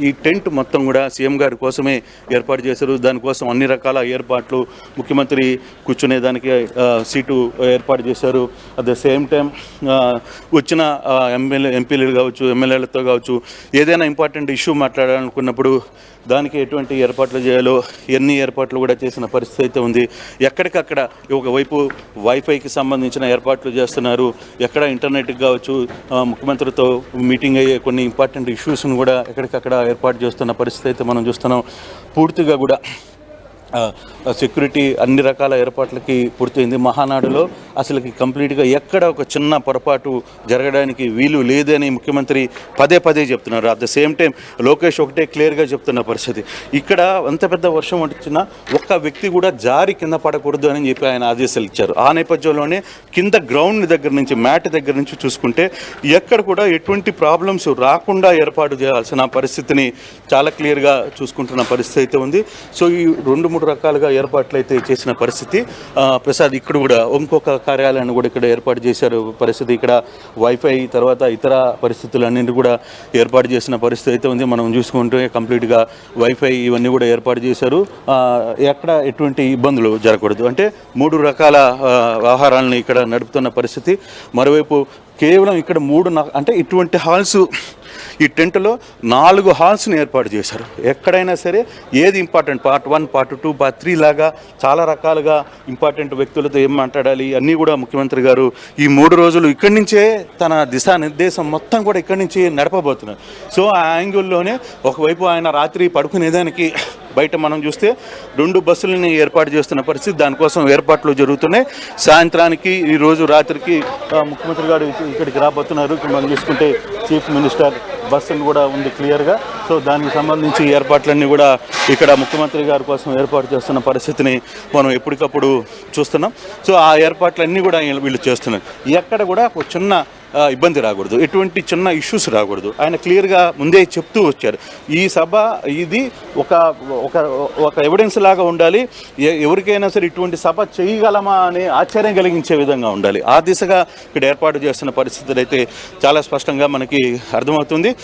ఈ టెంట్ మొత్తం కూడా సీఎం గారి కోసమే ఏర్పాటు చేశారు. దానికోసం అన్ని రకాల ఏర్పాట్లు, ముఖ్యమంత్రి కూర్చునేదానికి సీటు ఏర్పాటు చేశారు. అట్ ద సేమ్ టైం వచ్చిన ఎంపీలు కావచ్చు, ఎమ్మెల్యేలతో కావచ్చు, ఏదైనా ఇంపార్టెంట్ ఇష్యూ మాట్లాడాలనుకున్నప్పుడు దానికి ఎటువంటి ఏర్పాట్లు చేయాలో ఎన్ని ఏర్పాట్లు కూడా చేసిన పరిస్థితి అయితే ఉంది. ఎక్కడికక్కడ ఒకవైపు వైఫైకి సంబంధించిన ఏర్పాట్లు చేస్తున్నారు, ఎక్కడ ఇంటర్నెట్కి కావచ్చు, ముఖ్యమంత్రితో మీటింగ్ అయ్యే కొన్ని ఇంపార్టెంట్ ఇష్యూస్ను కూడా ఎక్కడికక్కడ ఏర్పాటు చేస్తున్న పరిస్థితి అయితే మనం చూస్తున్నాం. పూర్తిగా కూడా సెక్యూరిటీ అన్ని రకాల ఏర్పాట్లకి పూర్తయింది. మహానాడులో అసలుకి కంప్లీట్గా ఎక్కడ ఒక చిన్న పొరపాటు జరగడానికి వీలు లేదని ముఖ్యమంత్రి పదే పదే చెప్తున్నారు. At the same time Lokesh ఒకటే క్లియర్గా చెప్తున్న పరిస్థితి, ఇక్కడ అంత పెద్ద వర్షం వచ్చినా ఒక్క వ్యక్తి కూడా జారి కింద పడకూడదు అని చెప్పి ఆయన ఆదేశాలు ఇచ్చారు. ఆ నేపథ్యంలోనే కింద గ్రౌండ్ దగ్గర నుంచి, మ్యాట్ దగ్గర నుంచి చూసుకుంటే ఎక్కడ కూడా ఎటువంటి ప్రాబ్లమ్స్ రాకుండా ఏర్పాటు చేయాల్సిన పరిస్థితిని చాలా క్లియర్గా చూసుకుంటున్న పరిస్థితి అయితే ఉంది. సో ఈ 2-3 రకాలుగా ఏర్పాట్లు అయితే చేసిన పరిస్థితి. ప్రసాద్, ఇక్కడ కూడా ఇంకొక కార్యాలయాన్ని కూడా ఇక్కడ ఏర్పాటు చేశారు పరిస్థితి. ఇక్కడ వైఫై తర్వాత ఇతర పరిస్థితులన్నింటి కూడా ఏర్పాటు చేసిన పరిస్థితి అయితే ఉంది. మనం చూసుకుంటే కంప్లీట్గా వైఫై ఇవన్నీ కూడా ఏర్పాటు చేశారు. ఎక్కడ ఎటువంటి ఇబ్బందులు జరగకూడదు అంటే 3 రకాల వ్యవహారాలను ఇక్కడ నడుపుతున్న పరిస్థితి. మరోవైపు కేవలం ఇక్కడ 3 అంటే ఇటువంటి హాల్స్, ఈ టెంట్లో 4 హాల్స్ని ఏర్పాటు చేశారు. ఎక్కడైనా సరే ఏది ఇంపార్టెంట్, పార్ట్ 1, పార్ట్ 2, పార్ట్ 3 లాగా చాలా రకాలుగా ఇంపార్టెంట్ వ్యక్తులతో ఏం మాట్లాడాలి అన్నీ కూడా ముఖ్యమంత్రి గారు ఈ 3 రోజులు ఇక్కడి నుంచే తన దిశానిర్దేశం మొత్తం కూడా ఇక్కడి నుంచి నడపబోతున్నారు. సో ఆ యాంగిల్లోనే ఒకవైపు ఆయన రాత్రి పడుకునేదానికి బయట మనం చూస్తే 2 బస్సులని ఏర్పాటు చేస్తున్న పరిస్థితి. దానికోసం ఏర్పాట్లు జరుగుతున్నాయి. సాయంత్రానికి ఈరోజు రాత్రికి ముఖ్యమంత్రి గారు ఇక్కడికి రాబోతున్నారు. ఇక్కడ మనం చూసుకుంటే చీఫ్ మినిస్టర్ బస్సులు కూడా ఉంది క్లియర్గా. సో దానికి సంబంధించి ఏర్పాట్లన్నీ కూడా ఇక్కడ ముఖ్యమంత్రి గారి కోసం ఏర్పాటు చేస్తున్న పరిస్థితిని మనం ఎప్పటికప్పుడు చూస్తున్నాం. సో ఆ ఏర్పాట్లన్నీ కూడా వీళ్ళు చేస్తున్నారు. ఎక్కడ కూడా ఒక చిన్న ఇబ్బంది రాకూడదు, ఎటువంటి చిన్న ఇష్యూస్ రాకూడదు. ఆయన క్లియర్గా ముందే చెప్తూ వచ్చారు. ఈ సభ ఇది ఒక ఎవిడెన్స్ లాగా ఉండాలి. ఎవరికైనా సరే ఇటువంటి సభ చేయగలమా అనే ఆశ్చర్యం కలిగించే విధంగా ఉండాలి. ఆ దిశగా ఇక్కడ ఏర్పాటు చేస్తున్న పరిస్థితులు అయితే చాలా స్పష్టంగా మనకి అర్థమవుతుంది.